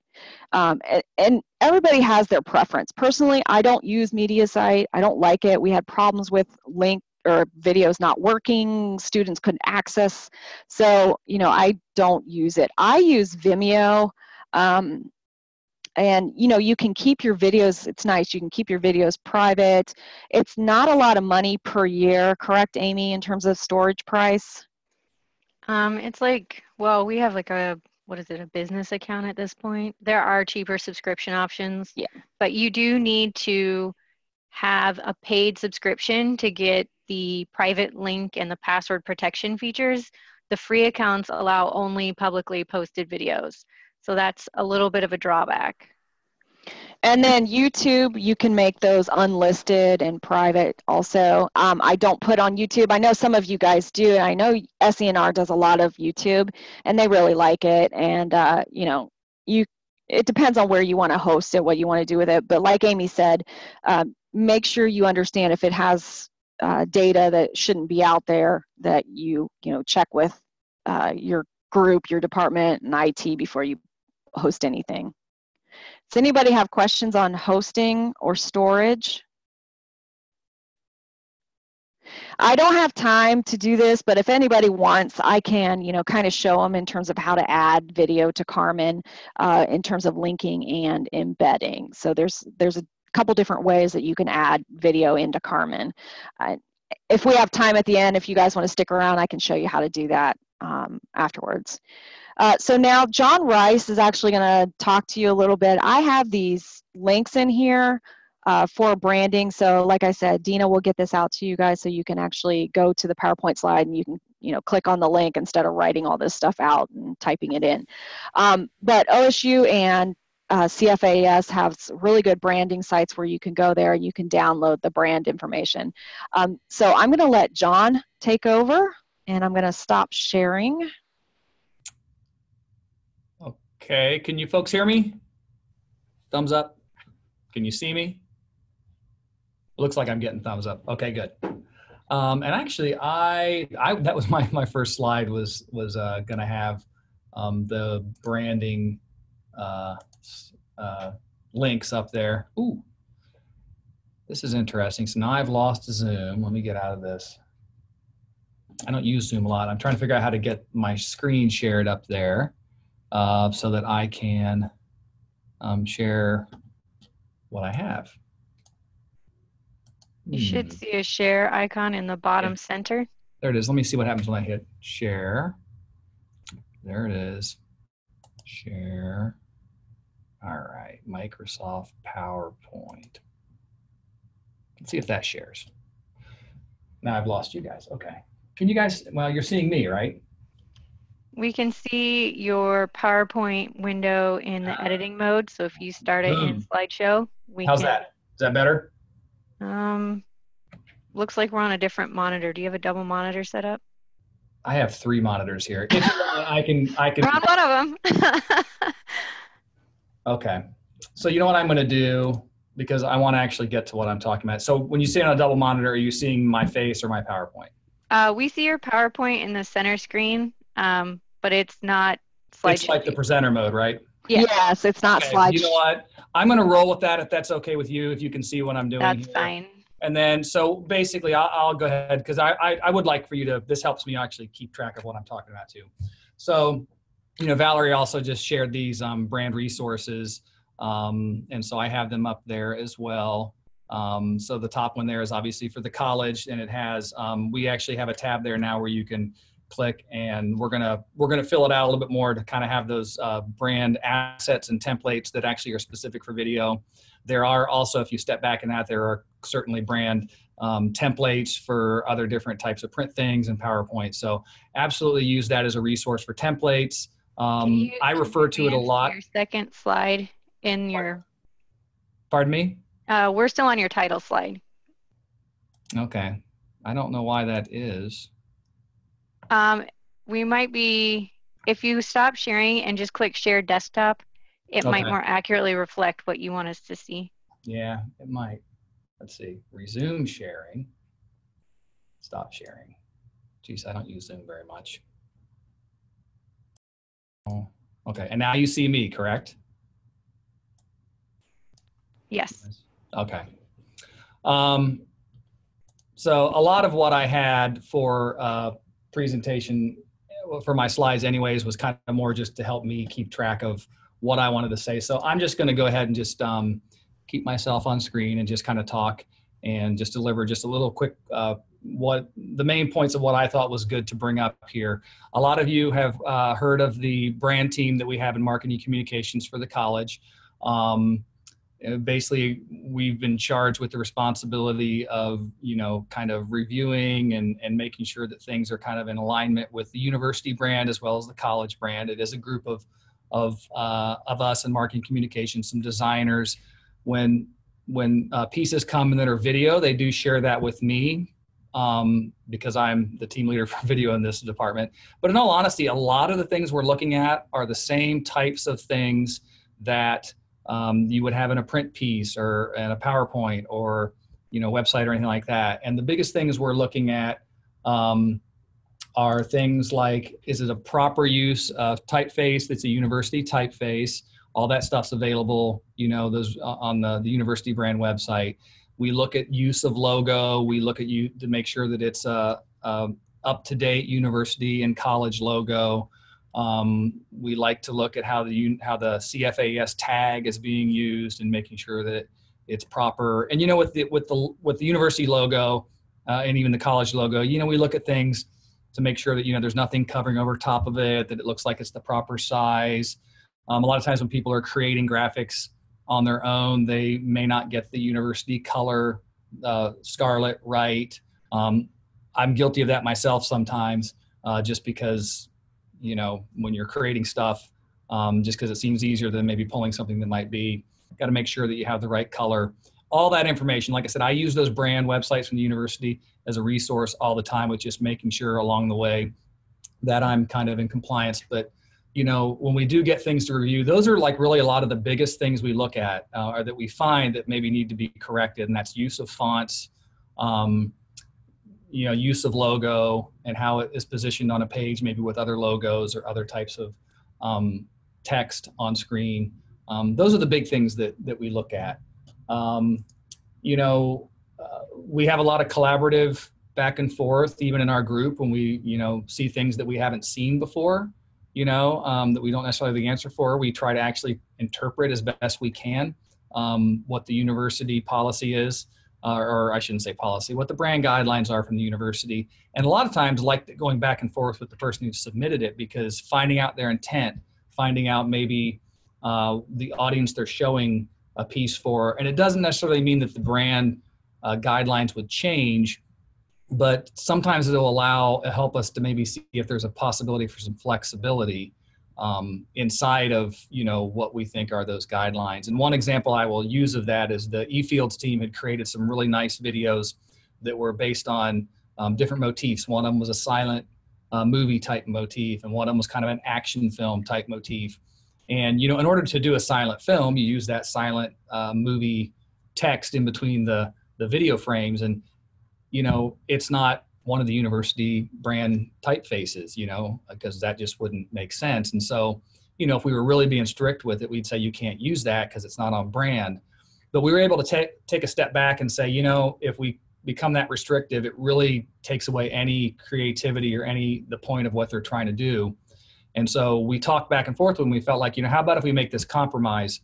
B: And everybody has their preference. Personally, I don't use MediaSite. I don't like it. We had problems with link or videos not working, students couldn't access. So, I don't use it. I use Vimeo. And, you can keep your videos, it's nice, you can keep your videos private. It's not a lot of money per year, correct, Amy, in terms of storage price?
D: It's like, well, we have like a business account at this point. There are cheaper subscription options,
B: yeah,
D: but you do need to have a paid subscription to get the private link and the password protection features. The free accounts allow only publicly posted videos. So that's a little bit of a drawback.
B: And then YouTube, you can make those unlisted and private also. I don't put on YouTube. I know some of you guys do, and I know SENR does a lot of YouTube, and they really like it. And, it depends on where you want to host it, what you want to do with it. But like Amy said, make sure you understand if it has data that shouldn't be out there, that you check with your group, your department, and IT before you host anything. Does anybody have questions on hosting or storage? I don't have time to do this, but if anybody wants, I can, kind of show them in terms of how to add video to Carmen, in terms of linking and embedding. So there's a couple different ways that you can add video into Carmen. If we have time at the end, if you guys want to stick around, I can show you how to do that afterwards. So now John Rice is actually going to talk to you a little bit. I have these links in here for branding. So like I said, Dina will get this out to you guys so you can actually go to the PowerPoint slide and you can click on the link instead of writing all this stuff out and typing it in. But OSU and CFAS have really good branding sites where you can go there and you can download the brand information. So I'm going to let John take over, and I'm going to stop sharing.
E: Okay, can you folks hear me? Thumbs up. Can you see me? Looks like I'm getting thumbs up. Okay, good. And actually, that was my first slide was going to have the branding links up there. Ooh, this is interesting. So now I've lost Zoom. Let me get out of this. I don't use Zoom a lot. I'm trying to figure out how to get my screen shared up there so that I can share what I have.
D: You should see a share icon in the bottom center.
E: There it is. Let me see what happens when I hit share. There it is. Share. All right, Microsoft PowerPoint. Let's see if that shares. Now I've lost you guys. Okay. Can you guys, well, you're seeing me, right?
D: We can see your PowerPoint window in the editing mode. So if you start it in
E: Boom.
D: slideshow, we
E: How's
D: can.
E: that? Is that better?
D: Looks like we're on a different monitor. Do you have a double monitor set up?
E: I have 3 monitors here. If you want, I can.
D: We're on one of them.
E: Okay. So you know what I'm going to do, because I want to actually get to what I'm talking about. So when you see it on a double monitor, are you seeing my face or my PowerPoint?
D: We see your PowerPoint in the center screen, but it's not slideshow.
E: It's like the presenter mode, right?
D: Yeah.
B: Yes, it's not
E: Okay.
B: slideshow.
E: You know what? I'm going to roll with that if that's okay with you, if you can see what I'm doing.
D: That's
E: here.
D: fine.
E: And then, so basically, I'll go ahead, because I would like for you to, this helps me actually keep track of what I'm talking about too. So, you know, Valerie also just shared these brand resources. And so I have them up there as well. So the top one there is obviously for the college, and it has, we actually have a tab there now where you can click, and we're gonna fill it out a little bit more to kind of have those brand assets and templates that actually are specific for video. There are also, if you step back in that, there are certainly brand templates for other different types of print things and PowerPoint. So absolutely use that as a resource for templates. I refer to it a lot.
D: Your second slide in your.
E: Pardon me?
D: We're still on your title slide.
E: Okay. I don't know why that is.
D: We might be, if you stop sharing and just click share desktop, it might more accurately reflect what you want us to see.
E: Yeah, it might. Let's see. Resume sharing. Stop sharing. Geez, I don't use Zoom very much. Oh, okay. And now you see me, correct?
D: Yes.
E: Okay. So a lot of what I had for presentation, for my slides anyways, was kind of more just to help me keep track of what I wanted to say. So I'm just going to go ahead and just keep myself on screen and just kind of talk and just deliver just a little quick, what the main points of what I thought was good to bring up here. A lot of you have heard of the brand team that we have in marketing communications for the college. Basically, we've been charged with the responsibility of, you know, kind of reviewing and making sure that things are kind of in alignment with the university brand as well as the college brand. It is a group of us in marketing communications, some designers. When pieces come in that are video, they do share that with me because I'm the team leader for video in this department. But in all honesty, a lot of the things we're looking at are the same types of things that you would have in a print piece or in a PowerPoint or, you know, website or anything like that. And the biggest things we're looking at are things like, is it a proper use of typeface that's a university typeface? All that stuff's available, you know, those on the university brand website. We look at use of logo. We look at you to make sure that it's a up-to-date university and college logo. We like to look at how the CFAS tag is being used and making sure that it's proper. And you know, with the university logo and even the college logo, you know, we look at things to make sure that, you know, there's nothing covering over top of it, that it looks like it's the proper size. A lot of times when people are creating graphics on their own, they may not get the university color scarlet right. I'm guilty of that myself sometimes, just because, you know, when you're creating stuff, just because it seems easier than maybe pulling something that might be, got to make sure that you have the right color. All that information, like I said, I use those brand websites from the university as a resource all the time, with just making sure along the way that I'm kind of in compliance. But, you know, when we do get things to review, those are like really a lot of the biggest things we look at or that we find that maybe need to be corrected. And that's use of fonts, you know, use of logo and how it is positioned on a page, maybe with other logos or other types of text on screen. Those are the big things that we look at. You know, we have a lot of collaborative back and forth, even in our group, when we, you know, see things that we haven't seen before, you know, that we don't necessarily have the answer for. We try to actually interpret as best we can what the university policy is, or I shouldn't say policy, what the brand guidelines are from the university. And a lot of times, like going back and forth with the person who submitted it, because finding out their intent, finding out maybe the audience they're showing a piece for, and it doesn't necessarily mean that the brand guidelines would change, but sometimes it'll help us to maybe see if there's a possibility for some flexibility inside of, what we think are those guidelines. And one example I will use of that is the eFields team had created some really nice videos that were based on different motifs. One of them was a silent movie type motif, and one of them was kind of an action film type motif. And, in order to do a silent film, you use that silent movie text in between the video frames. And, it's not one of the university brand typefaces, because that just wouldn't make sense. And so, if we were really being strict with it, we'd say you can't use that because it's not on brand. But we were able to take a step back and say, if we become that restrictive, it really takes away any creativity or the point of what they're trying to do. And so we talked back and forth when we felt like, how about if we make this compromise,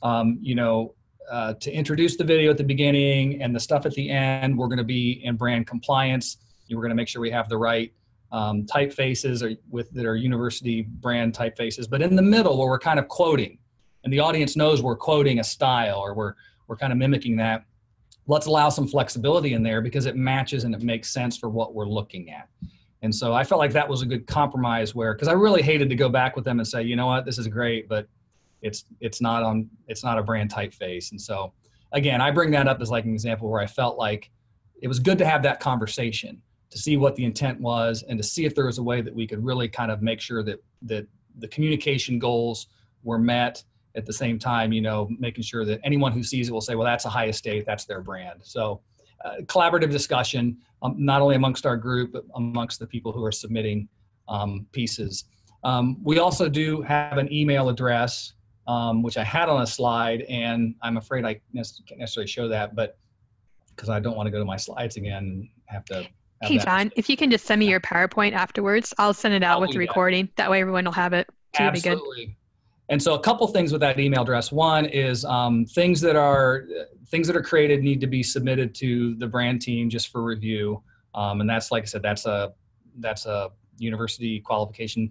E: to introduce the video at the beginning and the stuff at the end, we're going to be in brand compliance. We're going to make sure we have the right typefaces that are university brand typefaces. But in the middle, where we're kind of quoting, and the audience knows we're quoting a style, or we're kind of mimicking that, let's allow some flexibility in there because it matches and it makes sense for what we're looking at. And so I felt like that was a good compromise because I really hated to go back with them and say, you know what, this is great, but it's not a brand typeface. And so again, I bring that up as like an example where I felt like it was good to have that conversation to see what the intent was and to see if there was a way that we could really kind of make sure that the communication goals were met at the same time, making sure that anyone who sees it will say, well, that's a high estate, that's their brand. So collaborative discussion, not only amongst our group, but amongst the people who are submitting pieces. We also do have an email address, which I had on a slide, and I'm afraid I can't necessarily show that, but because I don't want to go to my slides again and have to.
A: Hey, John, if you can just send me your PowerPoint afterwards, I'll send it out with the recording. That way everyone will have it.
E: Absolutely. Be good. And so a couple things with that email address. One is things that are created need to be submitted to the brand team just for review. And that's, like I said, that's a university qualification.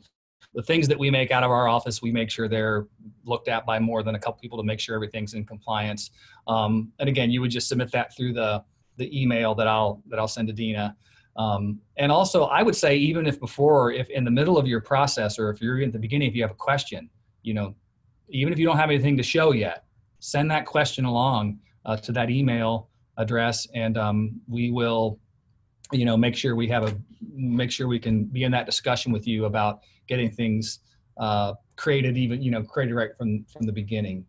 E: The things that we make out of our office, we make sure they're looked at by more than a couple people to make sure everything's in compliance. And again, you would just submit that through the email that I'll send to Dina. And also, I would say, even if in the middle of your process, or if you're at the beginning, if you have a question, even if you don't have anything to show yet, send that question along to that email address, and we will, make sure we can be in that discussion with you about getting things created, created right from the beginning.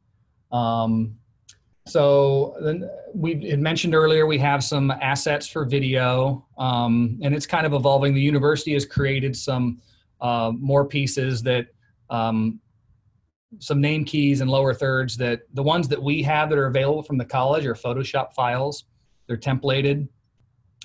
E: So then we had mentioned earlier, we have some assets for video, and it's kind of evolving. The university has created some more pieces that, some name keys and lower thirds, that the ones that we have that are available from the college are Photoshop files. They're templated.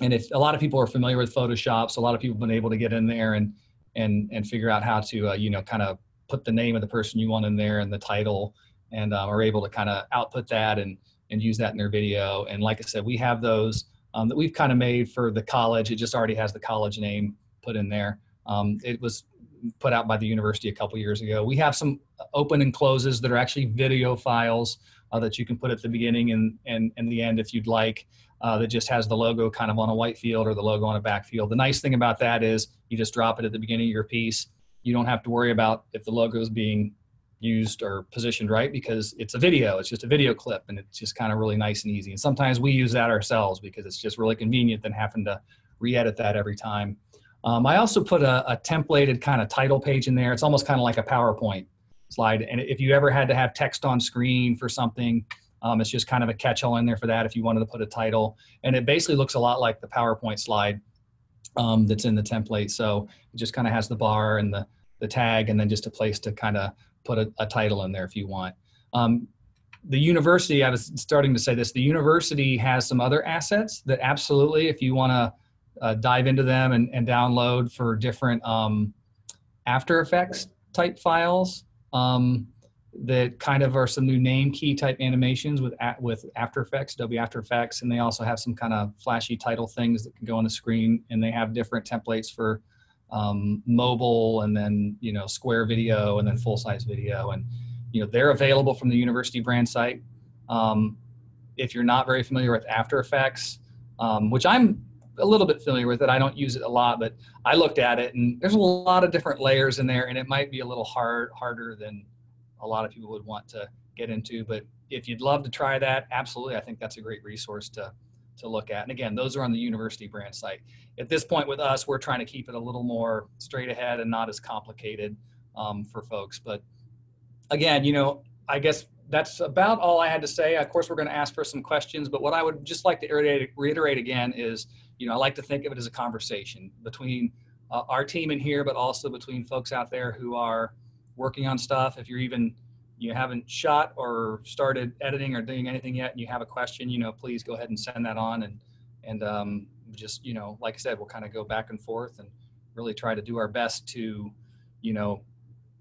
E: And if a lot of people are familiar with Photoshop, so a lot of people have been able to get in there and figure out how to, kind of put the name of the person you want in there and the title, and are able to kind of output that and use that in their video. And like I said, we have those that we've kind of made for the college. It just already has the college name put in there. It was put out by the university a couple years ago. We have some open and closes that are actually video files that you can put at the beginning and the end if you'd like, that just has the logo kind of on a white field or the logo on a back field. The nice thing about that is you just drop it at the beginning of your piece. You don't have to worry about if the logo is being used or positioned right, because it's a video. It's just a video clip, and it's just kind of really nice and easy. And sometimes we use that ourselves because it's just really convenient than having to re-edit that every time. I also put a templated kind of title page in there. It's almost kind of like a PowerPoint slide. And if you ever had to have text on screen for something, it's just kind of a catch-all in there for that if you wanted to put a title. And it basically looks a lot like the PowerPoint slide that's in the template. So it just kind of has the bar and the tag, and then just a place to kind of put a title in there if you want. The university, I was starting to say this, the university has some other assets that absolutely, if you want to dive into them and download for different After Effects type files, that kind of are some new name key type animations with After Effects, Adobe After Effects. And they also have some kind of flashy title things that can go on the screen, and they have different templates for mobile, and then, square video, and then full-size video. And, they're available from the university brand site. If you're not very familiar with After Effects, which I'm a little bit familiar with it. I don't use it a lot, but I looked at it and there's a lot of different layers in there, and it might be a little harder than a lot of people would want to get into. But if you'd love to try that, absolutely, I think that's a great resource to look at. And again, those are on the university brand site. At this point with us, we're trying to keep it a little more straight ahead and not as complicated for folks. But again, I guess that's about all I had to say. Of course, we're going to ask for some questions, but what I would just like to reiterate again is, I like to think of it as a conversation between our team in here, but also between folks out there who are working on stuff. If you haven't shot or started editing or doing anything yet and you have a question, please go ahead and send that on, and just, like I said, we'll kind of go back and forth and really try to do our best to,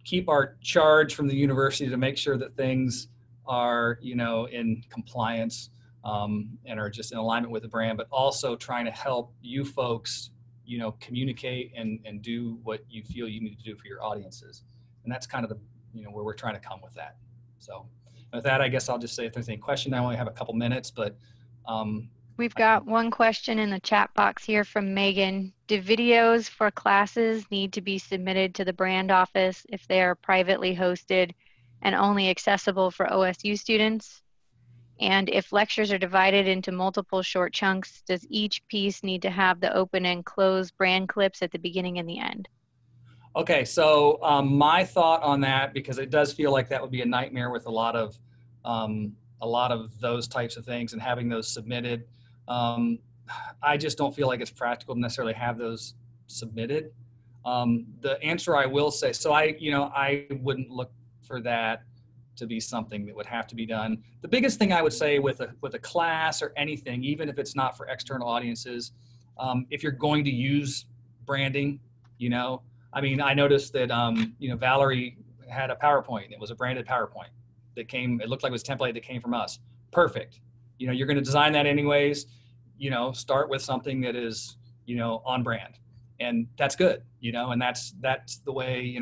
E: keep our charge from the university to make sure that things are, in compliance and are just in alignment with the brand, but also trying to help you folks, communicate and do what you feel you need to do for your audiences. And that's kind of the, where we're trying to come with that. So with that, I guess I'll just say if there's any question, I only have a couple minutes, but
D: we've got one question in the chat box here from Megan. Do videos for classes need to be submitted to the brand office if they are privately hosted and only accessible for OSU students? And if lectures are divided into multiple short chunks, does each piece need to have the open and close brand clips at the beginning and the end?
E: Okay, so my thought on that, because it does feel like that would be a nightmare with a lot of those types of things and having those submitted. I just don't feel like it's practical to necessarily have those submitted. The answer I will say, so I wouldn't look for that to be something that would have to be done. The biggest thing I would say with a class or anything, even if it's not for external audiences, if you're going to use branding, I noticed that, Valerie had a PowerPoint. It was a branded PowerPoint that it looked like it was a template that came from us. Perfect. You're going to design that anyways, start with something that is, on brand, and that's good, and that's the way,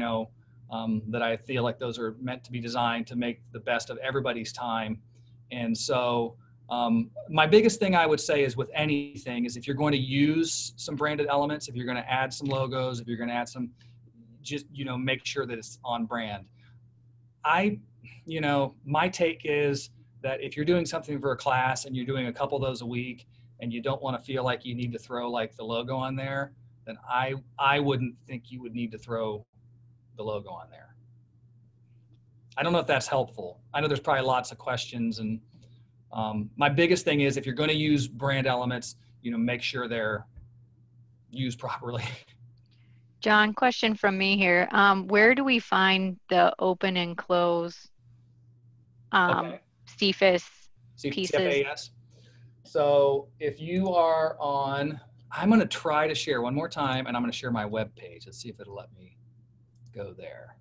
E: that I feel like those are meant to be designed to make the best of everybody's time. And so my biggest thing I would say is with anything is if you're going to use some branded elements, if you're going to add some logos, if you're going to add some, just, make sure that it's on brand. My take is that if you're doing something for a class and you're doing a couple of those a week and you don't want to feel like you need to throw like the logo on there, then I wouldn't think you would need to throw the logo on there. I don't know if that's helpful. I know there's probably lots of questions, and my biggest thing is if you're going to use brand elements, make sure they're used properly.
D: John, question from me here. Where do we find the open and close CFAS pieces?
E: CFAS. So if you are on, I'm going to try to share one more time, and I'm going to share my web page. Let's see if it'll let me go there.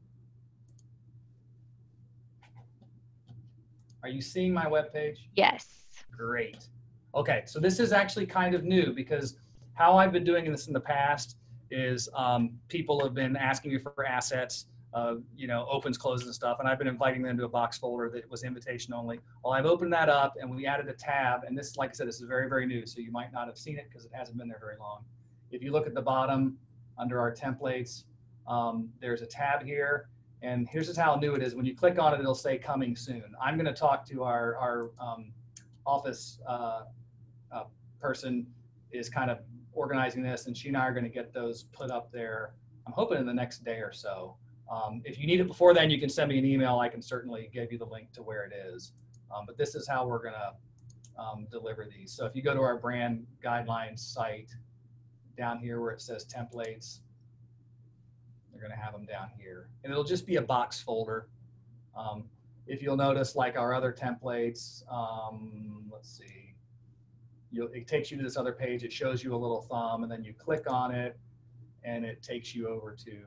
E: Are you seeing my web page?
D: Yes.
E: Great. Okay, so this is actually kind of new because how I've been doing this in the past is people have been asking me for assets, opens, closes, and stuff, and I've been inviting them to a box folder that was invitation only. Well, I've opened that up, and we added a tab, and this, like I said, this is very, very new, so you might not have seen it because it hasn't been there very long. If you look at the bottom under our templates, there's a tab here, and here's just how new it is. When you click on it, it'll say coming soon. I'm going to talk to our office person is kind of organizing this, and she and I are going to get those put up there, I'm hoping in the next day or so. If you need it before then, you can send me an email. I can certainly give you the link to where it is. But this is how we're going to deliver these. So if you go to our brand guidelines site, down here where it says templates, they're going to have them down here. And it'll just be a box folder. If you'll notice, like our other templates, let's see. It takes you to this other page. It shows you a little thumb, and then you click on it, and it takes you over to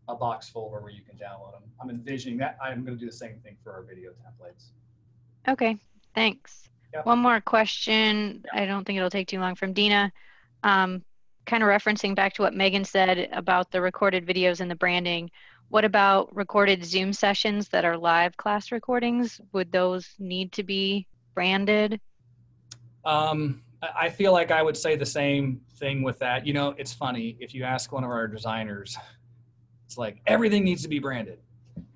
E: a box folder where you can download them. I'm envisioning that I'm going to do the same thing for our video templates.
D: Okay, thanks. Yep. One more question. Yep. I don't think it'll take too long, from Dina. Kind of referencing back to what Megan said about the recorded videos and the branding. What about recorded Zoom sessions that are live class recordings? Would those need to be branded?
E: I feel like I would say the same thing with that. You know, it's funny. If you ask one of our designers, it's like everything needs to be branded.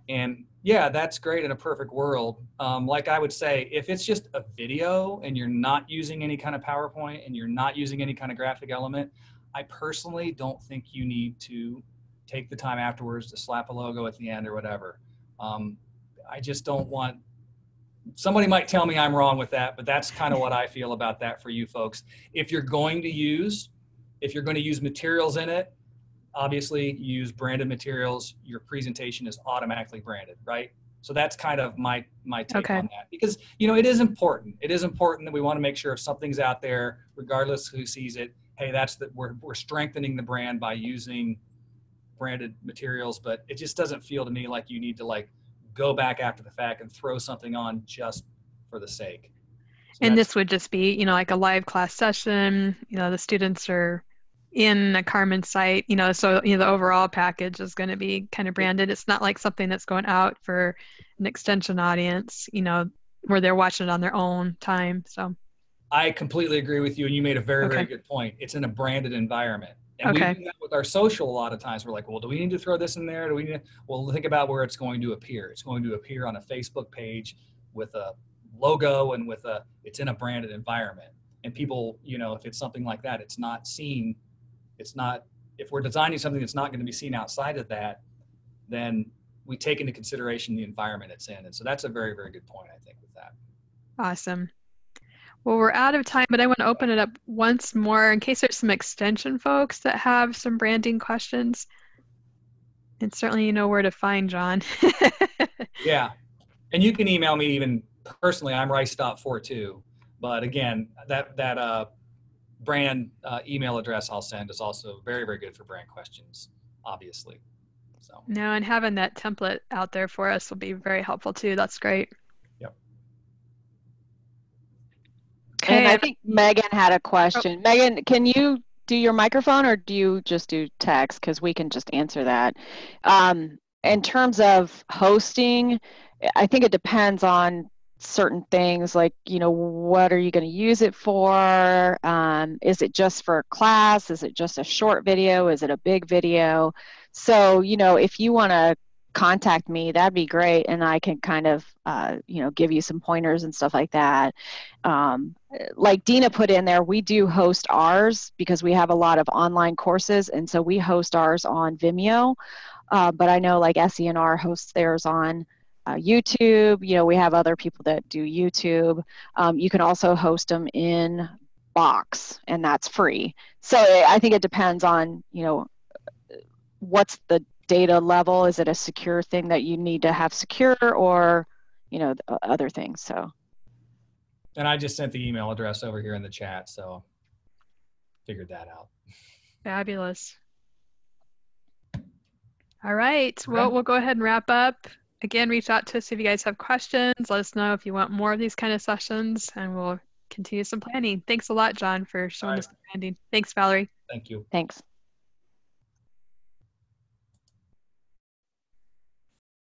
E: And yeah, that's great in a perfect world. Like I would say, if it's just a video and you're not using any kind of PowerPoint and you're not using any kind of graphic element, I personally don't think you need to take the time afterwards to slap a logo at the end or whatever. I just don't want, somebody might tell me I'm wrong with that, but that's kind of what I feel about that for you folks. If you're going to use materials in it, obviously you use branded materials, your presentation is automatically branded, right? So that's kind of my take on that, because, you know, it is important. It is important that we want to make sure if something's out there, regardless who sees it, hey, we're strengthening the brand by using branded materials, but it just doesn't feel to me like you need to like go back after the fact and throw something on just for the sake. So
A: and this would just be, you know, like a live class session, you know, the students are in a Carmen site, you know, so, you know, the overall package is going to be kind of branded. It's not like something that's going out for an extension audience, you know, where they're watching it on their own time. So
E: I completely agree with you. And you made a very, very good point. It's in a branded environment. And we do that with our social a lot of times. We're like, well, do we need to throw this in there? Well, think about where it's going to appear. It's going to appear on a Facebook page with a logo and it's in a branded environment. And people, you know, if it's something like that, it's not seen. If we're designing something that's not going to be seen outside of that, then we take into consideration the environment it's in. And so that's a very, very good point, I think, with that.
A: Awesome. Well, we're out of time, but I want to open it up once more in case there's some extension folks that have some branding questions. And certainly you know where to find John.
E: Yeah. And you can email me even personally. I'm rice.42. But again, that brand email address I'll send is also very, very good for brand questions, obviously. So.
A: No, and having that template out there for us will be very helpful too. That's great.
E: Yep.
B: Okay. And I think Megan had a question. Megan, can you do your microphone or do you just do text? Because we can just answer that. In terms of hosting, I think it depends on certain things like, you know, what are you going to use it for? Is it just for class? Is it just a short video? Is it a big video? So, you know, if you want to contact me, that'd be great. And I can kind of, you know, give you some pointers and stuff like that. Like Dina put in there, we do host ours because we have a lot of online courses. And so we host ours on Vimeo. But I know like SENR hosts theirs on YouTube. You know, we have other people that do YouTube. You can also host them in Box, and that's free. So I think it depends on, you know, what's the data level. Is it a secure thing that you need to have secure, or, you know, other things? So.
E: And I just sent the email address over here in the chat, so figured that out.
A: Fabulous. All right. Well, we'll go ahead and wrap up. Again, reach out to us if you guys have questions. Let us know if you want more of these kind of sessions, and we'll continue some planning. Thanks a lot, John, for showing us the branding. Thanks, Valerie.
E: Thank you.
B: Thanks.